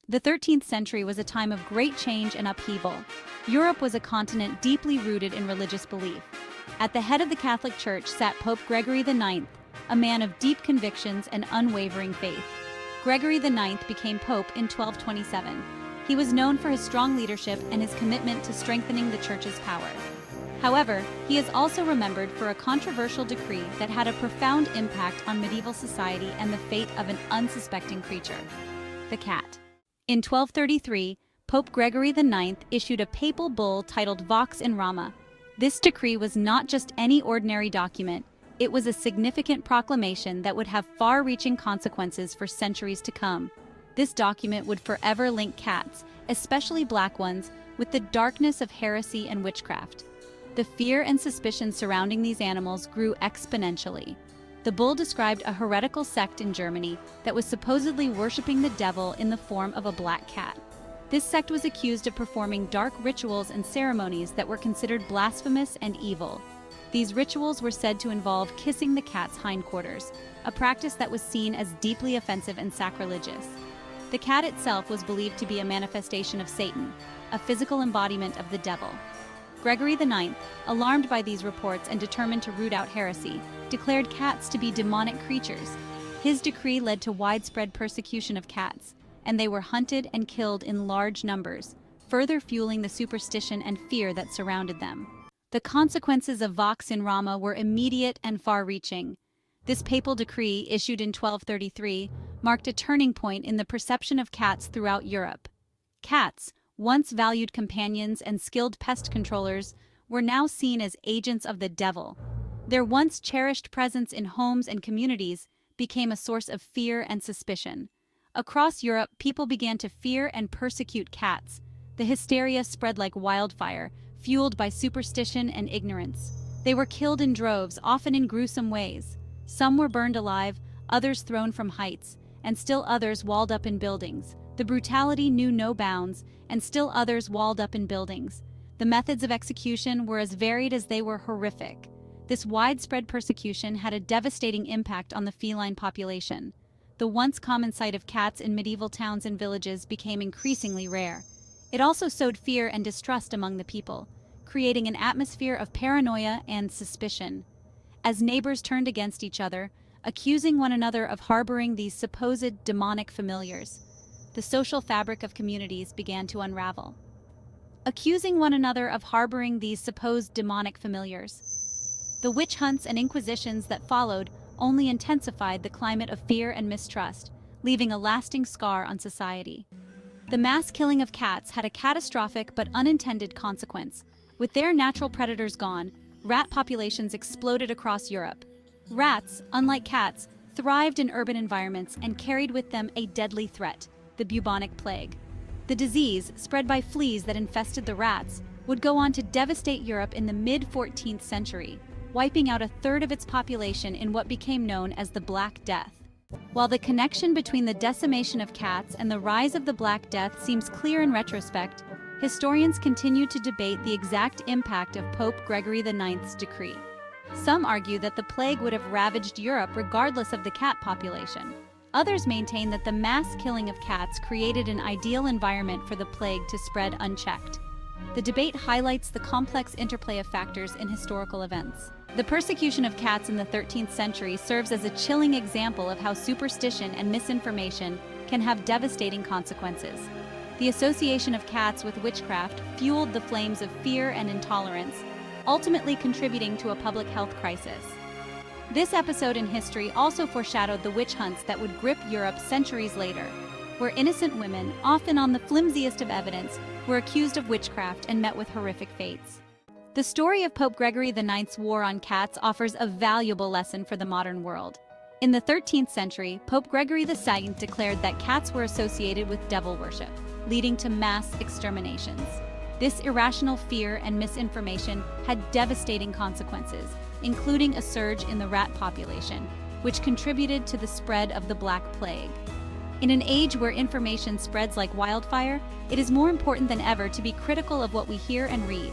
The 13th century was a time of great change and upheaval. Europe was a continent deeply rooted in religious belief. At the head of the Catholic Church sat Pope Gregory IX, a man of deep convictions and unwavering faith. Gregory IX became pope in 1227. He was known for his strong leadership and his commitment to strengthening the Church's power. However, he is also remembered for a controversial decree that had a profound impact on medieval society and the fate of an unsuspecting creature: the cat. In 1233, Pope Gregory IX issued a papal bull titled Vox in Rama. This decree was not just any ordinary document, it was a significant proclamation that would have far-reaching consequences for centuries to come. This document would forever link cats, especially black ones, with the darkness of heresy and witchcraft. The fear and suspicion surrounding these animals grew exponentially. The bull described a heretical sect in Germany that was supposedly worshipping the devil in the form of a black cat. This sect was accused of performing dark rituals and ceremonies that were considered blasphemous and evil. These rituals were said to involve kissing the cat's hindquarters, a practice that was seen as deeply offensive and sacrilegious. The cat itself was believed to be a manifestation of Satan, a physical embodiment of the devil. Gregory IX, alarmed by these reports and determined to root out heresy, declared cats to be demonic creatures. His decree led to widespread persecution of cats, and they were hunted and killed in large numbers, further fueling the superstition and fear that surrounded them. The consequences of Vox in Rama were immediate and far-reaching. This papal decree, issued in 1233, marked a turning point in the perception of cats throughout Europe. Cats, once valued companions and skilled pest controllers, were now seen as agents of the devil. Their once cherished presence in homes and communities became a source of fear and suspicion. Across Europe, people began to fear and persecute cats. The hysteria spread like wildfire, fueled by superstition and ignorance. They were killed in droves, often in gruesome ways. Some were burned alive, others thrown from heights, and still others walled up in buildings. The brutality knew no bounds, and still others walled up in buildings. The methods of execution were as varied as they were horrific. This widespread persecution had a devastating impact on the feline population. The once common sight of cats in medieval towns and villages became increasingly rare. It also sowed fear and distrust among the people, creating an atmosphere of paranoia and suspicion. As neighbors turned against each other, accusing one another of harboring these supposed demonic familiars, the social fabric of communities began to unravel. Accusing one another of harboring these supposed demonic familiars. The witch hunts and inquisitions that followed only intensified the climate of fear and mistrust, leaving a lasting scar on society. The mass killing of cats had a catastrophic but unintended consequence. With their natural predators gone, rat populations exploded across Europe. Rats, unlike cats, thrived in urban environments and carried with them a deadly threat: the bubonic plague. The disease, spread by fleas that infested the rats, would go on to devastate Europe in the mid-14th century, wiping out a third of its population in what became known as the Black Death. While the connection between the decimation of cats and the rise of the Black Death seems clear in retrospect, historians continue to debate the exact impact of Pope Gregory IX's decree. Some argue that the plague would have ravaged Europe regardless of the cat population. Others maintain that the mass killing of cats created an ideal environment for the plague to spread unchecked. The debate highlights the complex interplay of factors in historical events. The persecution of cats in the 13th century serves as a chilling example of how superstition and misinformation can have devastating consequences. The association of cats with witchcraft fueled the flames of fear and intolerance, ultimately contributing to a public health crisis. This episode in history also foreshadowed the witch hunts that would grip Europe centuries later, where innocent women, often on the flimsiest of evidence, were accused of witchcraft and met with horrific fates. The story of Pope Gregory IX's war on cats offers a valuable lesson for the modern world. In the 13th century, Pope Gregory II declared that cats were associated with devil worship, leading to mass exterminations. This irrational fear and misinformation had devastating consequences, including a surge in the rat population, which contributed to the spread of the Black Plague. In an age where information spreads like wildfire, it is more important than ever to be critical of what we hear and read.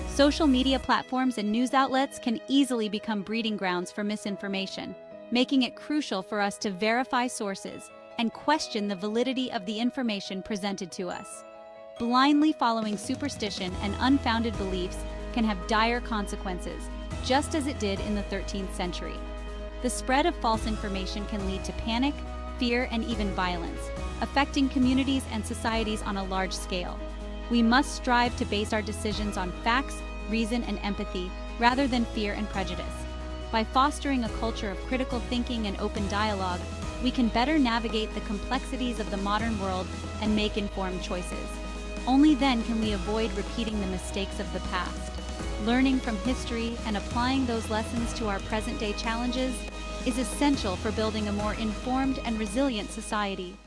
Social media platforms and news outlets can easily become breeding grounds for misinformation, making it crucial for us to verify sources, and question the validity of the information presented to us. Blindly following superstition and unfounded beliefs can have dire consequences, just as it did in the 13th century. The spread of false information can lead to panic, fear, and even violence, affecting communities and societies on a large scale. We must strive to base our decisions on facts, reason, and empathy, rather than fear and prejudice. By fostering a culture of critical thinking and open dialogue, we can better navigate the complexities of the modern world and make informed choices. Only then can we avoid repeating the mistakes of the past. Learning from history and applying those lessons to our present-day challenges is essential for building a more informed and resilient society.